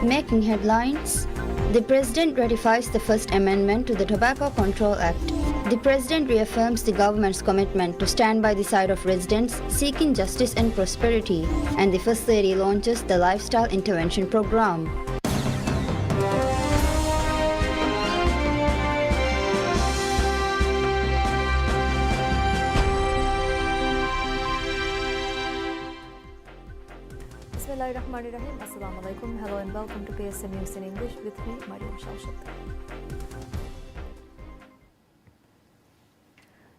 Making headlines. The President ratifies the First Amendment to the Tobacco Control Act. The President reaffirms the government's commitment to stand by the side of residents seeking justice and prosperity, and the First Lady launches the Lifestyle Intervention Program. Bismillahirrahmanirrahim. Assalamu alaikum. Hello and welcome to PSM News in English with me, Mariam Shalshat.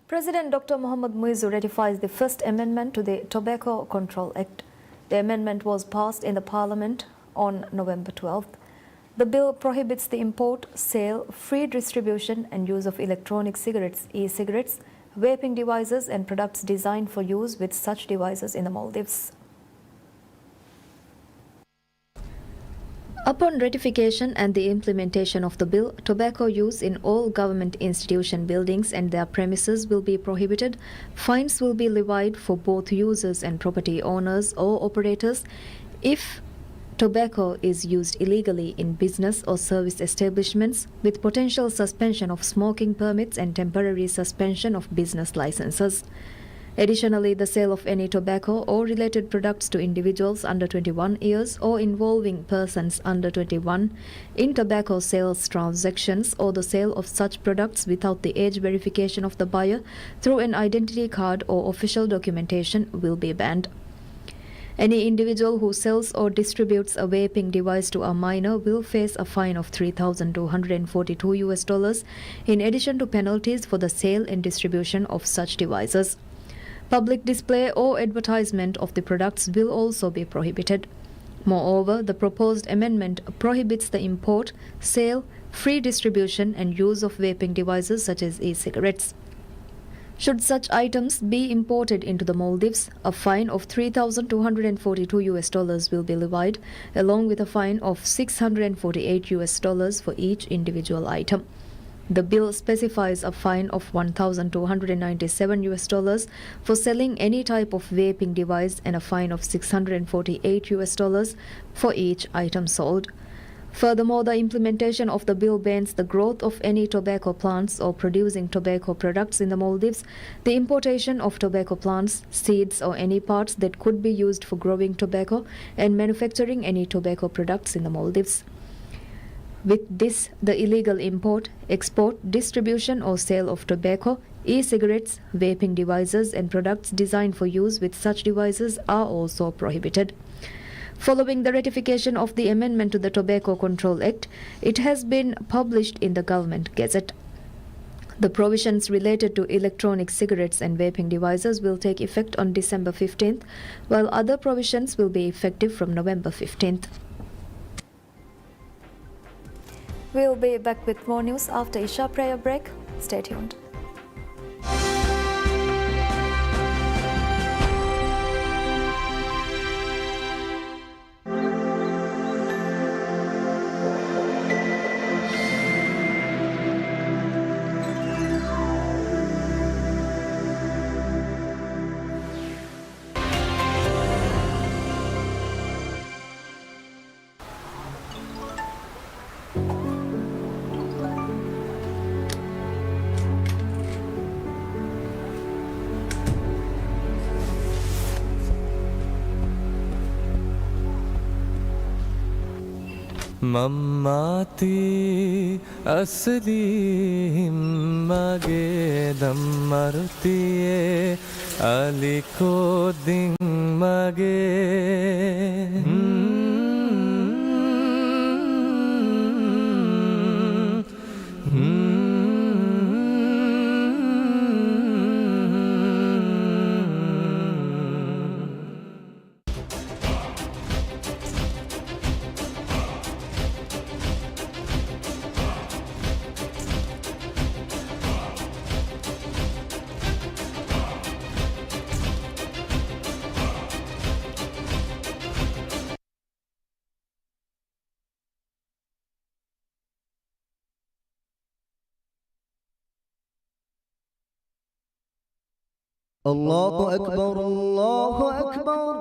President Dr. Mohammad Muizzu ratifies the First Amendment to the Tobacco Control Act. The amendment was passed in the Parliament on November 12th. The bill prohibits the import, sale, free distribution and use of electronic cigarettes, e-cigarettes, vaping devices and products designed for use with such devices in the Maldives. Upon ratification and the implementation of the bill, tobacco use in all government institution buildings and their premises will be prohibited. Fines will be levied for both users and property owners or operators if tobacco is used illegally in business or service establishments, with potential suspension of smoking permits and temporary suspension of business licenses. Additionally, the sale of any tobacco or related products to individuals under 21 years or involving persons under 21 in tobacco sales transactions or the sale of such products without the age verification of the buyer through an identity card or official documentation will be banned. Any individual who sells or distributes a vaping device to a minor will face a fine of $3,242 in addition to penalties for the sale and distribution of such devices. Public display or advertisement of the products will also be prohibited. Moreover, the proposed amendment prohibits the import, sale, free distribution and use of vaping devices such as e-cigarettes. Should such items be imported into the Maldives, a fine of $3,242 will be levied, along with a fine of $648 for each individual item. The bill specifies a fine of $1,297 for selling any type of vaping device and a fine of $648 for each item sold. Furthermore, the implementation of the bill bans the growth of any tobacco plants or producing tobacco products in the Maldives, the importation of tobacco plants, seeds or any parts that could be used for growing tobacco, and manufacturing any tobacco products in the Maldives. With this, the illegal import, export, distribution or sale of tobacco, e-cigarettes, vaping devices and products designed for use with such devices are also prohibited. Following the ratification of the amendment to the Tobacco Control Act, it has been published in the Government Gazette. The provisions related to electronic cigarettes and vaping devices will take effect on December 15th, while other provisions will be effective from November 15th. We'll be back with more news after Isha prayer break. Stay tuned. Mammati asli mage dammartiye aliko ding mage الله أكبر الله أكبر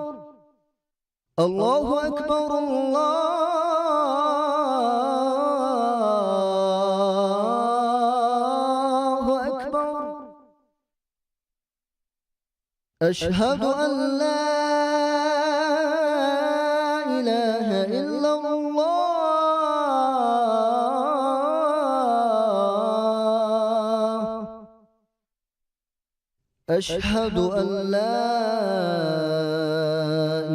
الله أكبر الله أشهد أن لا إله إلا الله أشهد أن لا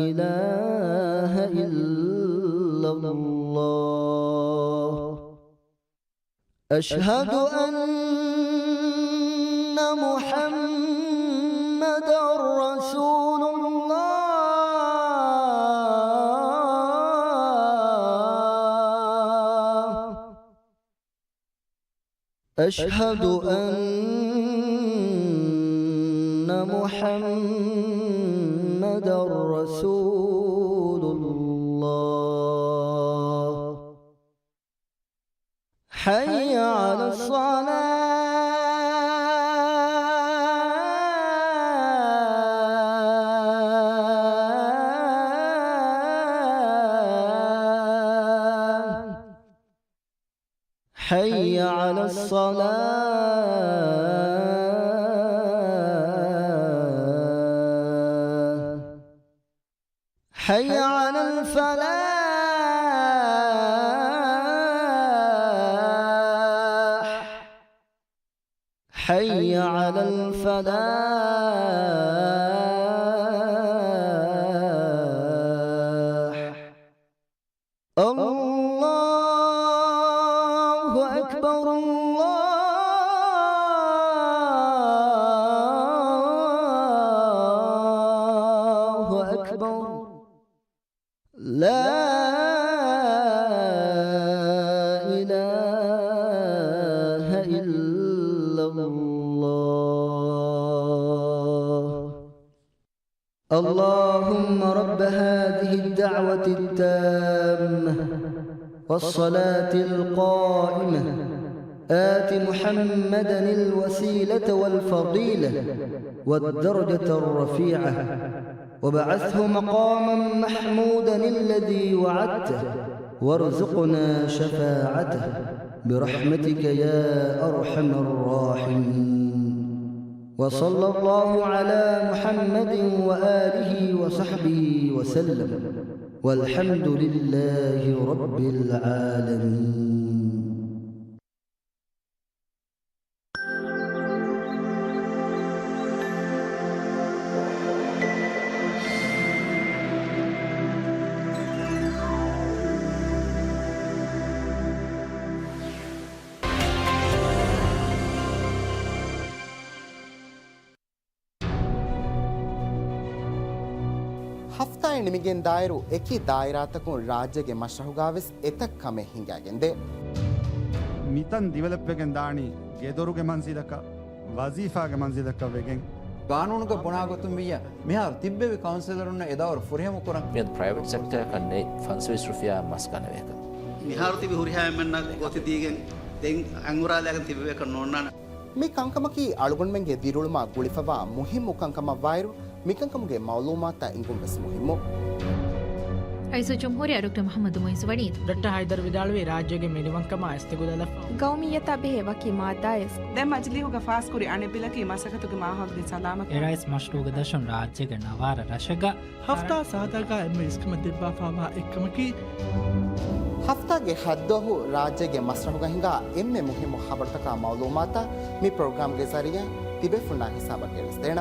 إله إلا الله أشهد أن محمد رسول الله أشهد أن محمد رسول الله حي على الصلاة حي على الصلاة حي على الفلاح حي على الفلاح الله أكبر الله أكبر لا إله إلا الله اللهم رب هذه الدعوة التامة والصلاة القائمة آت محمدا الوسيلة والفضيلة والدرجة الرفيعة وبعثه مقاما محمودا الذي وعدته وارزقنا شفاعته برحمتك يا أرحم الراحمين وصلى الله على محمد وآله وصحبه وسلم والحمد لله رب العالمين. ಹಫ್ತಾಯ ನಿಮಿಗೆನ್ ದಾಯರು ಎಕಿ ದಾಯರಾತಕು ರಾಜ್ಯಗೆ ಮಶ್ರಹುಗಾವೆಸ್ ಎತಕ್ ಕಮೆ ಹಿಂಗಾಗೆಂದೆ ಮಿತನ್ ದಿವಲಪ್ಪೆಗೆನ್ ದಾಣಿ ಗೆದೊರುಗೆ ಮನ್ಸಿಲಕ ವಜೀಫಾಗೆ ಮನ್ಸಿಲಕ ವೆಗೆನ್ ಕಾನೂನುಗ ಪುಣಾಗೊತ್ತುಂಬಿಯ ಮಿಹಾರ್ ತಿಬ್ಬೆವಿ ಕೌನ್ಸಿಲರುನ್ನ ಎದವರು ಫುರಿಹಮು ಕುರಂ ಮಿಯದ್ private sector ಕನ್ನೆ ಫನ್ಸ್ವಿಸ್ rufiyaa ಮಸ್ಕನವೇಕ ಮಿಹಾರ್ ತಿಬಿ ಹುರಿಹಾಯಮೆನ್ನ ಗೊತ್ತಿ ದೀಗೆನ್ then ಅಂಗುರಾಲೆಗನ್ ತಿಬ್ಬೆಕ ನೋಣ್ಣನ ಮಿ ಕಂಕಮಕಿ ಅಳುಗೊಂಡ್ಮೆಂಗೆ ದಿರುಳುಮ ಗುಳಿಫವಾ ಮುಹಿಮ್ಮು ಕಂಕಮ wire ಮಿಕಂಕಮ್ಗೆ ಮೌಲೂಮಾತ ಇಂಗುಂಬಸ್ ಮುಹಿಮ್ಮು رئيس الجمهورية دكتور محمد مويس وليد دكتور حيدر vidalwi rajyage meniwankama istigudala قومية به وكيما دايس ده مجليه غفاس كوري أنا بلكي ما سكتوا كما هاك دي سلامة رئيس مشروع دشون راجيك نوار رشگا هفتا ساداگا ام اسكم دبا فاما اكمكي ಹಫ್ತಾಗೆ ಹದ್ದಹು ರಾಜ್ಯಗೆ ಮಸ್ರಹುಗ ಹಿಂಗ ಎಮ್ಮೆ ಮುಹಿಮ್ಮು ಖಬರ್ತಕ ಮೌಲೂಮಾತ ಮಿ ಪ್ರೋಗ್ರಾಮ್ಗೆ ಜರಿಯ ತಿಬೆಫುಲ್ನಾ ಹಿಸಾಬಕ್ಕೆ ರಸ್ತೆಣ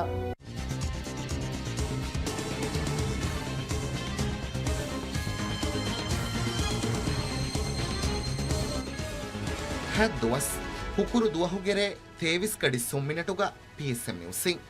ಹದ್ದುವಸ್ ಹುಕುರು ದುವಹುಗೆರೆ ತೇವಿಸ್ ಕಡಿ ಸೊಮ್ಮಿನಟುಗ PSM ನ್ಯೂಸಿಂಗ್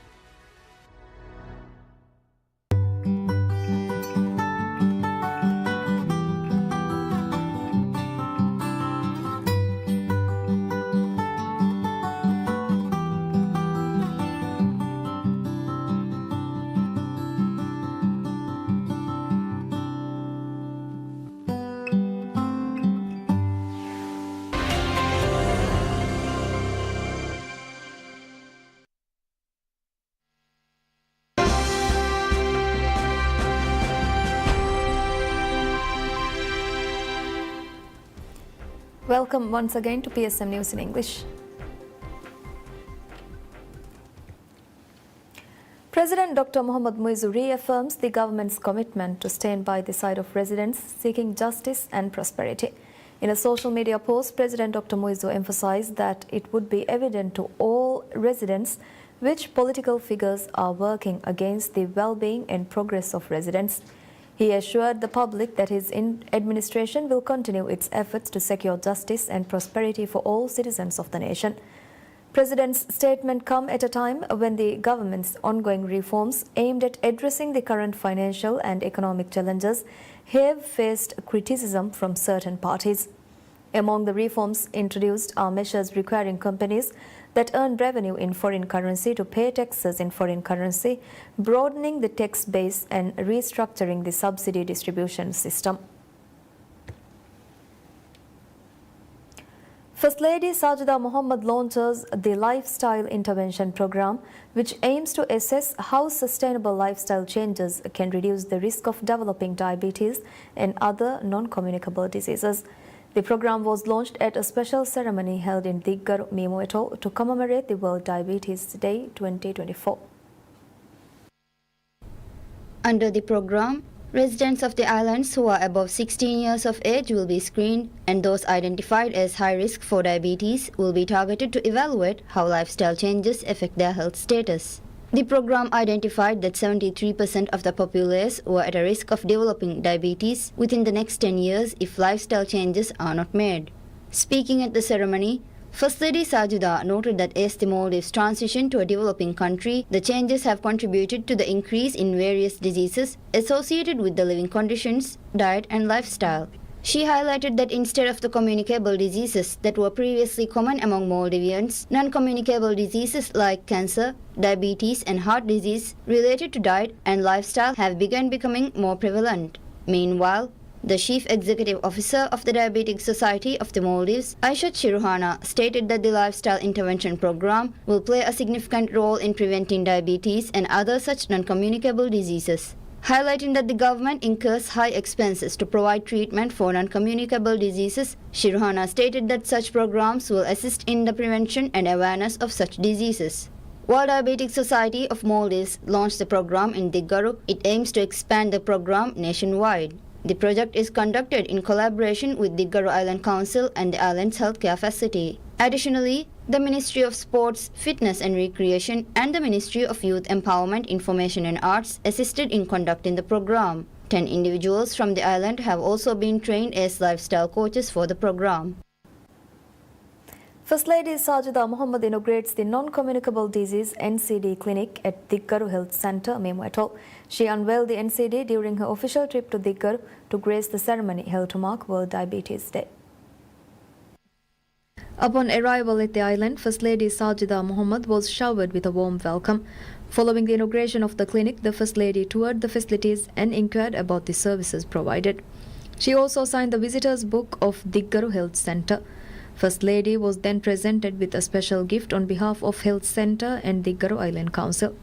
Welcome once again to PSM News in English. President Dr. Mohammad Muizzu reaffirms the government's commitment to stand by the side of residents seeking justice and prosperity. In a social media post, President Dr. Muizzu emphasized that it would be evident to all residents which political figures are working against the well-being and progress of residents. He assured the public that his administration will continue its efforts to secure justice and prosperity for all citizens of the nation. President's statement come at a time when the government's ongoing reforms aimed at addressing the current financial and economic challenges have faced criticism from certain parties. Among the reforms introduced are measures requiring companies that earn revenue in foreign currency to pay taxes in foreign currency, broadening the tax base and restructuring the subsidy distribution system. First Lady Sajida Mohammed launches the Lifestyle Intervention Program, which aims to assess how sustainable lifestyle changes can reduce the risk of developing diabetes and other non-communicable diseases. The program was launched at a special ceremony held in Diggar, Memo Atoll to commemorate the World Diabetes Day 2024. Under the program, residents of the islands who are above 16 years of age will be screened, and those identified as high risk for diabetes will be targeted to evaluate how lifestyle changes affect their health status. The program identified that 73% of the populace were at a risk of developing diabetes within the next 10 years if lifestyle changes are not made. Speaking at the ceremony, First Lady Sajida noted that as the Maldives transition to a developing country, the changes have contributed to the increase in various diseases associated with the living conditions, diet and lifestyle. She highlighted that instead of the communicable diseases that were previously common among Maldivians, non-communicable diseases like cancer, diabetes and heart disease related to diet and lifestyle have begun becoming more prevalent. Meanwhile, the Chief Executive Officer of the Diabetic Society of the Maldives, Aishat Shiruhana, stated that the Lifestyle Intervention Program will play a significant role in preventing diabetes and other such non-communicable diseases. Highlighting that the government incurs high expenses to provide treatment for non-communicable diseases, Shiruhana stated that such programs will assist in the prevention and awareness of such diseases. While Diabetic Society of Maldives launched the program in Diggaru, it aims to expand the program nationwide. The project is conducted in collaboration with the Diggaru Island Council and the island's healthcare facility. Additionally, the Ministry of Sports, Fitness and Recreation and the Ministry of Youth Empowerment, Information and Arts assisted in conducting the program. 10 individuals from the island have also been trained as lifestyle coaches for the program. First Lady Sajida Mohammed inaugurates the Non-Communicable Disease NCD clinic at Diggaru Health Centre, Memo Atoll. She unveiled the NCD during her official trip to Diggaru to grace the ceremony held to mark World Diabetes Day. Upon arrival at the island, First Lady Sajida Mohammed was showered with a warm welcome. Following the inauguration of the clinic, the First Lady toured the facilities and inquired about the services provided. She also signed the visitors' book of Diggaru Health Centre. First Lady was then presented with a special gift on behalf of Health Centre and Diggaru Island Council.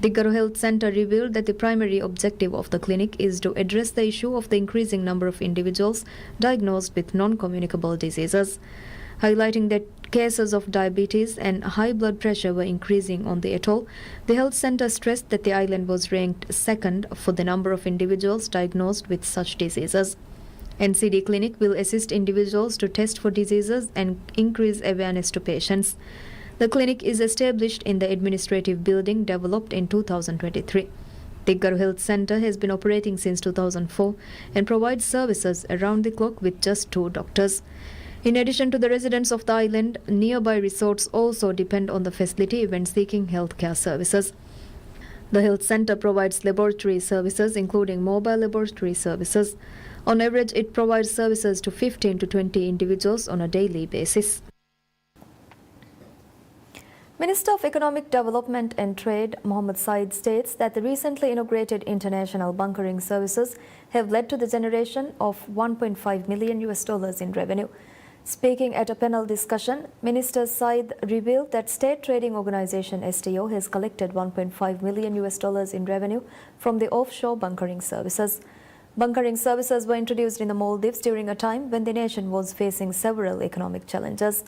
Diggaru Health Centre revealed that the primary objective of the clinic is to address the issue of the increasing number of individuals diagnosed with non-communicable diseases. Highlighting that cases of diabetes and high blood pressure were increasing on the atoll, the health centre stressed that the island was ranked second for the number of individuals diagnosed with such diseases. NCD clinic will assist individuals to test for diseases and increase awareness to patients. The clinic is established in the administrative building developed in 2023. Diggaru Health Centre has been operating since 2004 and provides services around the clock with just 2 doctors. In addition to the residents of the island, nearby resorts also depend on the facility when seeking healthcare services. The health centre provides laboratory services, including mobile laboratory services. On average, it provides services to 15 to 20 individuals on a daily basis. Minister of Economic Development and Trade Mohammed Said states that the recently inaugurated international bunkering services have led to the generation of $1.5 million in revenue. Speaking at a panel discussion, Minister Said revealed that State Trading Organization STO has collected $1.5 million in revenue from the offshore bunkering services. Bunkering services were introduced in the Maldives during a time when the nation was facing several economic challenges.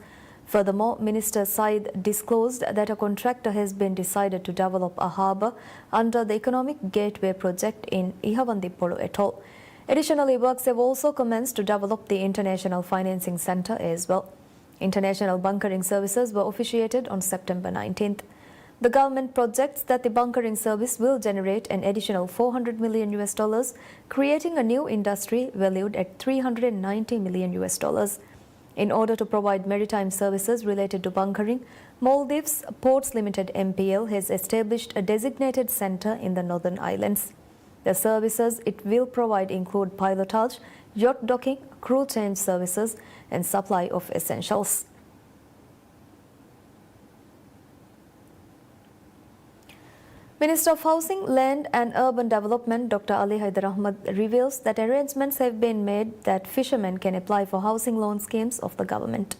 Furthermore, Minister Said disclosed that a contractor has been decided to develop a harbour under the Economic Gateway project in Ihavandipolu Atoll. Additionally, works have also commenced to develop the International Financing Centre as well. International bunkering services were officiated on September 19th. The government projects that the bunkering service will generate an additional $400 million, creating a new industry valued at $390 million. In order to provide maritime services related to bunkering, Maldives Ports Limited MPL has established a designated centre in the Northern Islands. The services it will provide include pilotage, yacht docking, crew change services, and supply of essentials. Minister of Housing, Land and Urban Development Dr. Ali Haider Ahmad reveals that arrangements have been made that fishermen can apply for housing loan schemes of the government.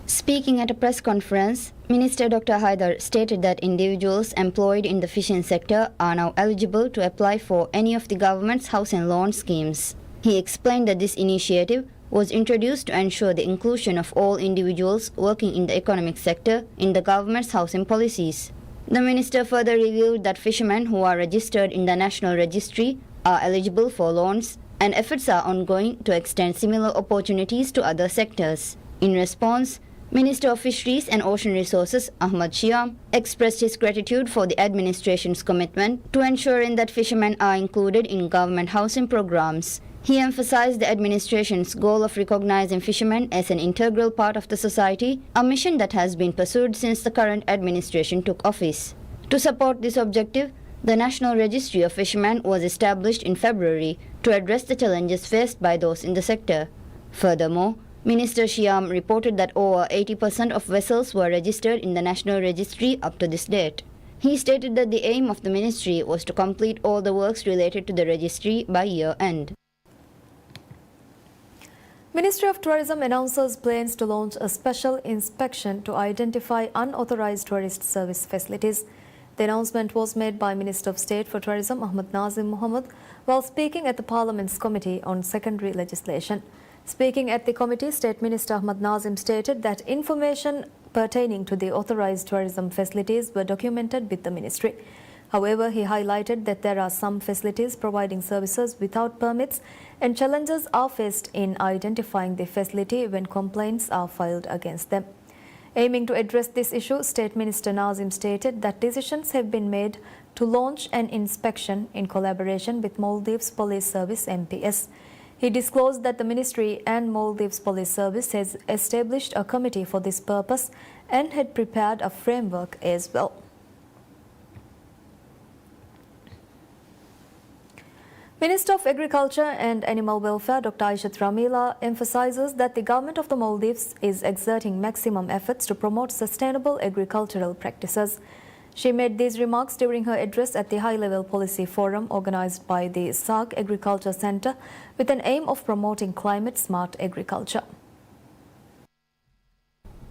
Speaking at a press conference, Minister Dr. Haider stated that individuals employed in the fishing sector are now eligible to apply for any of the government's housing loan schemes. He explained that this initiative was introduced to ensure the inclusion of all individuals working in the economic sector in the government's housing policies. The minister further revealed that fishermen who are registered in the National Registry are eligible for loans, and efforts are ongoing to extend similar opportunities to other sectors. In response, Minister of Fisheries and Ocean Resources Ahmad Shyam expressed his gratitude for the administration's commitment to ensuring that fishermen are included in government housing programs. He emphasized the administration's goal of recognizing fishermen as an integral part of the society, a mission that has been pursued since the current administration took office. To support this objective, the National Registry of Fishermen was established in February to address the challenges faced by those in the sector. Furthermore, Minister Shyam reported that over 80% of vessels were registered in the National Registry up to this date. He stated that the aim of the ministry was to complete all the works related to the registry by year end. Ministry of Tourism announces plans to launch a special inspection to identify unauthorized tourist service facilities. The announcement was made by Minister of State for Tourism Ahmad Nazim Mohammed while speaking at the Parliament's Committee on Secondary Legislation. Speaking at the committee, State Minister Ahmad Nazim stated that information pertaining to the authorized tourism facilities were documented with the ministry. However, he highlighted that there are some facilities providing services without permits, and challenges are faced in identifying the facility when complaints are filed against them. Aiming to address this issue, State Minister Nazim stated that decisions have been made to launch an inspection in collaboration with Maldives Police Service MPS. He disclosed that the ministry and Maldives Police Service has established a committee for this purpose and had prepared a framework as well. Minister of Agriculture and Animal Welfare Dr. Aishat Ramila emphasizes that the government of the Maldives is exerting maximum efforts to promote sustainable agricultural practices. She made these remarks during her address at the high-level policy forum organized by the SARC Agriculture Center with an aim of promoting climate-smart agriculture.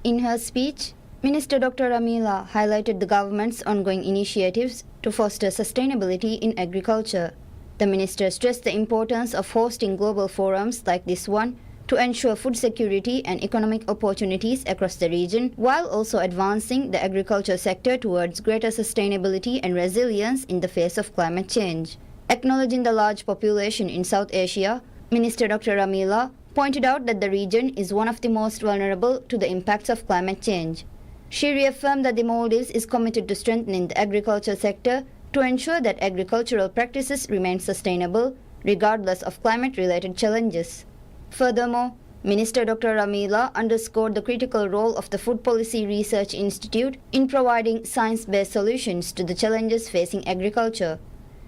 In her speech, Minister Dr. Ramila highlighted the government's ongoing initiatives to foster sustainability in agriculture. The minister stressed the importance of hosting global forums like this one to ensure food security and economic opportunities across the region, while also advancing the agriculture sector towards greater sustainability and resilience in the face of climate change. Acknowledging the large population in South Asia, Minister Dr. Ramila pointed out that the region is one of the most vulnerable to the impacts of climate change. She reaffirmed that the Maldives is committed to strengthening the agriculture sector to ensure that agricultural practices remain sustainable regardless of climate-related challenges. Furthermore, Minister Dr. Ramila underscored the critical role of the Food Policy Research Institute in providing science-based solutions to the challenges facing agriculture.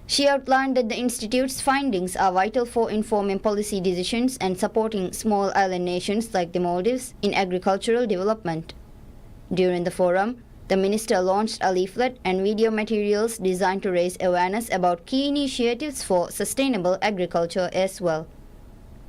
She outlined that the institute's findings are vital for informing policy decisions and supporting small island nations like the Maldives in agricultural development. During the forum, the minister launched a leaflet and video materials designed to raise awareness about key initiatives for sustainable agriculture as well.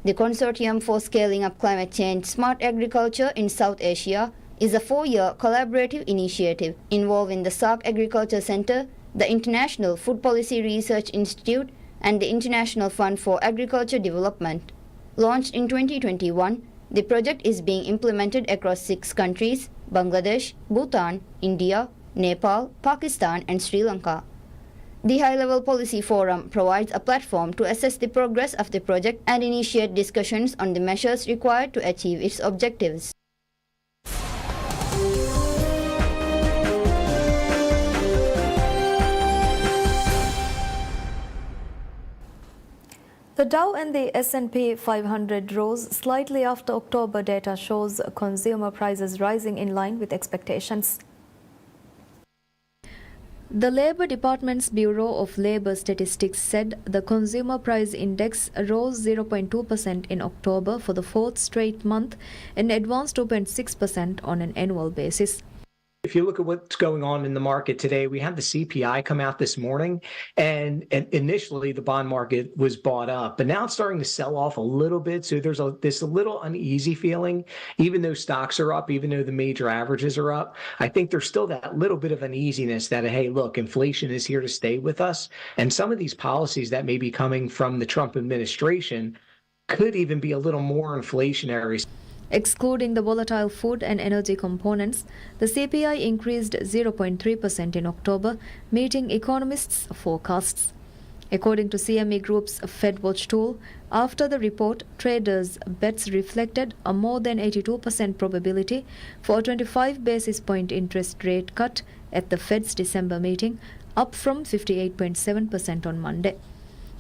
The Consortium for Scaling Up Climate Change Smart Agriculture in South Asia is a 4-year collaborative initiative involving the SARC Agriculture Center, the International Food Policy Research Institute, and the International Fund for Agriculture Development. Launched in 2021, The project is being implemented across 6 countries: Bangladesh, Bhutan, India, Nepal, Pakistan, and Sri Lanka. The High-Level Policy Forum provides a platform to assess the progress of the project and initiate discussions on the measures required to achieve its objectives. The Dow and the S&P 500 rose slightly after October data shows consumer prices rising in line with expectations. The Labour Department's Bureau of Labour Statistics said the consumer price index rose 0.2% in October for the 4th straight month and advanced 2.6% on an annual basis. If you look at what's going on in the market today, we had the CPI come out this morning, and initially the bond market was bought up, but now it's starting to sell off a little bit. So there's this little uneasy feeling, even though stocks are up, even though the major averages are up. I think there's still that little bit of uneasiness that, hey, look, inflation is here to stay with us. And some of these policies that may be coming from the Trump administration could even be a little more inflationary. Excluding the volatile food and energy components, the CPI increased 0.3% in October, meeting economists' forecasts. According to CME Group's FedWatch tool, after the report, traders' bets reflected a more than 82% probability for a 25 basis point interest rate cut at the Fed's December meeting, up from 58.7% on Monday.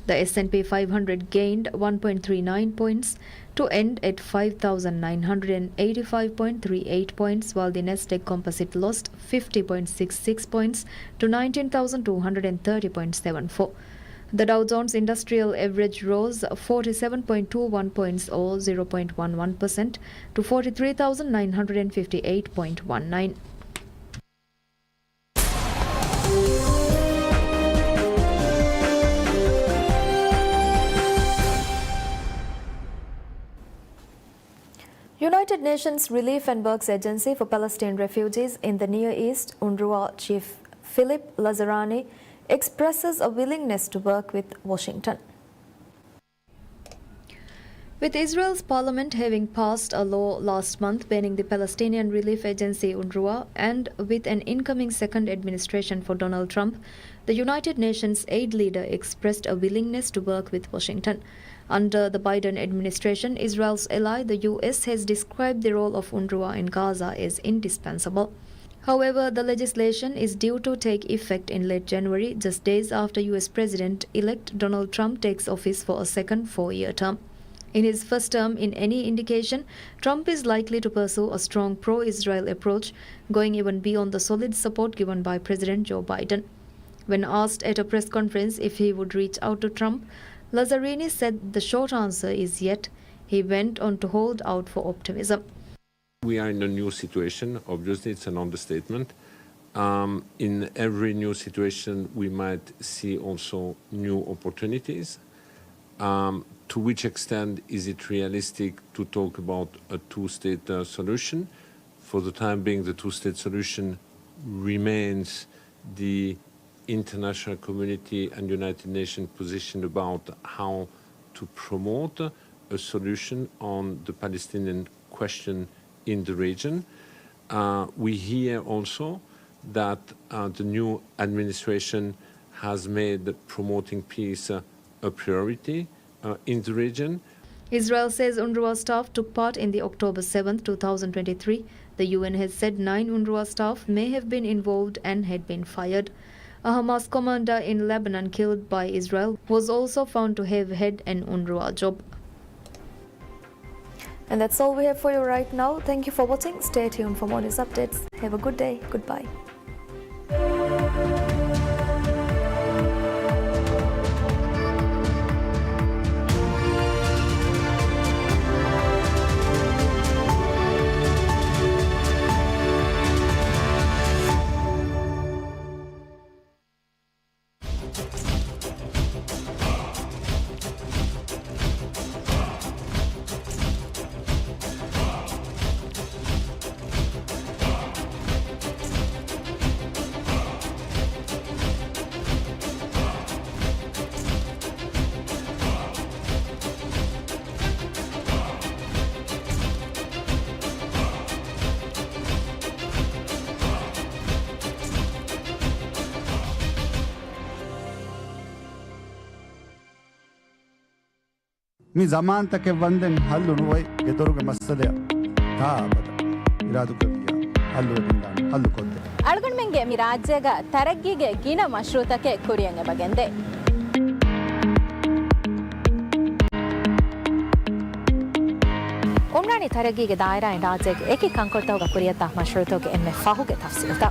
The S&P 500 gained 1.39 points to end at 5,985.38 points, while the Nasdaq Composite lost 50.66 points to 19,230.74. The Dow Jones Industrial Average rose 47.21 points or 0.11% to 43,958.19. United Nations Relief and Works Agency for Palestine Refugees in the Near East, UNRWA Chief Philip Lazarani, expresses a willingness to work with Washington. With Israel's parliament having passed a law last month banning the Palestinian Relief Agency UNRWA, and with an incoming second administration for Donald Trump, the United Nations aid leader expressed a willingness to work with Washington. Under the Biden administration, Israel's ally, the US, has described the role of UNRWA in Gaza as indispensable. However, the legislation is due to take effect in late January, just days after US President-elect Donald Trump takes office for a second 4-year term. In his first term, in any indication, Trump is likely to pursue a strong pro-Israel approach, going even beyond the solid support given by President Joe Biden. When asked at a press conference if he would reach out to Trump, Lazzarini said the short answer is yet. He went on to hold out for optimism. We are in a new situation. Obviously, it's an understatement. In every new situation, we might see also new opportunities. To which extent is it realistic to talk about a two-state solution? For the time being, the two-state solution remains the international community and United Nations position about how to promote a solution on the Palestinian question in the region. We hear also that the new administration has made promoting peace a priority in the region. Israel says UNRWA staff took part in the October 7, 2023. The UN has said 9 UNRWA staff may have been involved and had been fired. A Hamas commander in Lebanon killed by Israel was also found to have had an UNRWA job. And that's all we have for you right now. Thank you for watching. Stay tuned for more news updates. Have a good day. Goodbye. मी जमानतके वंदन हल्लु नुवै ಗೆದರುಗೆ ಮಸದೆಯ ತಾಬದ ಇರಾದು ಕವಿಯ ಹಲ್ಲು ದಿಂದಾಣಿ ಹಲ್ಲು ಕೊದ್ದೆ ಅಳಗಣ ಮೆಂಗೆ ಮಿ ರಾಜ್ಯಗ ತರಗ್ಗಿಗೆ ಗಿನ ಮಶ್ರೂತಕ್ಕೆ ಕುರಿಯಂಗೆ ಬಗೆಂದೆ ಉಮ್ರಾಣಿ ತರಗ್ಗಿಗೆ ದಾಯರಾ ರಾಜ್ಯಗೆ ಏಕಿ ಕಂಕೊಳ್ತವಗ ಕುರಿಯತ ಮಶ್ರೂತಗೆ ಎಮ್ಮೆ ಫಹುಗೆ ತಫ್ಸೀಲ್ತ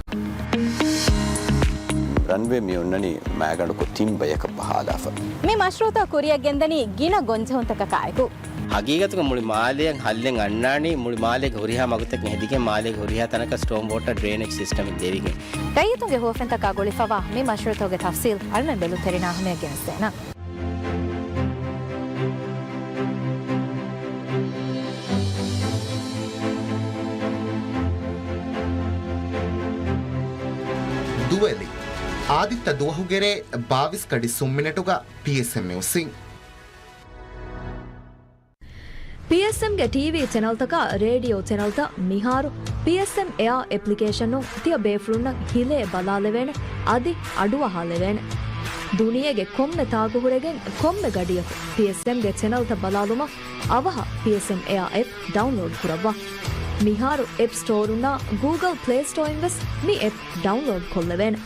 runway ಮಿ ಉನ್ನನಿ ಮ್ಯಾಗಣಕು ತಿಂಬಯಕ ಪಹಾಲಾಫ ಮಿ ಮಶ್ರೂತ ಕುರಿಯಗೆಂದನಿ ಗಿನ ಗೊಂಜೆಹುಂತಕ ಕಾಯಕು ಹಗೀಗತುಗ ಮುಳಿ ಮಾಲೆಯಂ ಹಲ್ಲೆಂ ಅಣ್ಣಾಣಿ ಮುಳಿ ಮಾಲೆಗೆ ಹುರಿಹಾ ಮಗುತಕ ಹೆದಿಗೆ ಮಾಲೆಗೆ ಹುರಿಹಾ ತನಕ storm water drainage system ದೇವಿಗೆ ರೈತುಗೆ ಹೋಫೆಂತಕ ಗೊಳಿಫವಾ ಮಿ ಮಶ್ರೂತಗೆ ತಫ್ಸೀಲ್ ಅಳ್ಮೆನ್ ಬೆಲು ತೆರಿನಾ ಹಮೆ ಗೆನಸ್ತೇನ ದುವೆಲಿ ಆದಿತ್ಯ ದುವಹುಗೆರೆ 22 ಕಡಿ ಸುಮ್ಮಿನೆಟುಗ PSM ಮ್ಯೂಸಿಂಗ್ PSM ಗೆ TV channel ತಕ ರೇಡಿಯೋ ಚಾನೆಲ್ ತ ಮಿಹಾರು PSM ಏರ್ ಅಪ್ಲಿಕೇಶನ್ ನು ತಿಯ ಬೇಫ್ಲುನ್ನ ಹಿಲೆ ಬಲಾಲೆವೇನೆ ಅದಿ ಅಡುವ ಹಾಲೆವೇನೆ ದುನಿಯೆಗೆ ಕೊಮ್ಮೆ ತಾಗುಹುರೆಗೆ ಕೊಮ್ಮೆ ಗಡಿಯ PSM ಗೆ ಚಾನೆಲ್ ತ ಬಲಾಲುಮ ಅವಹ PSM ಏರ್ ಆಪ್ ಡೌನ್ಲೋಡ್ ಕುರವ್ವ ಮಿಹಾರು ಆಪ್ ಸ್ಟೋರ್ ಉನ್ನ ಗೂಗಲ್ ಪ್ಲೇ ಸ್ಟೋರ್ ಇಂವೆಸ್ ಮಿ ಆಪ್ ಡೌನ್ಲೋಡ್ ಕೊಲ್ಲವೇನೆ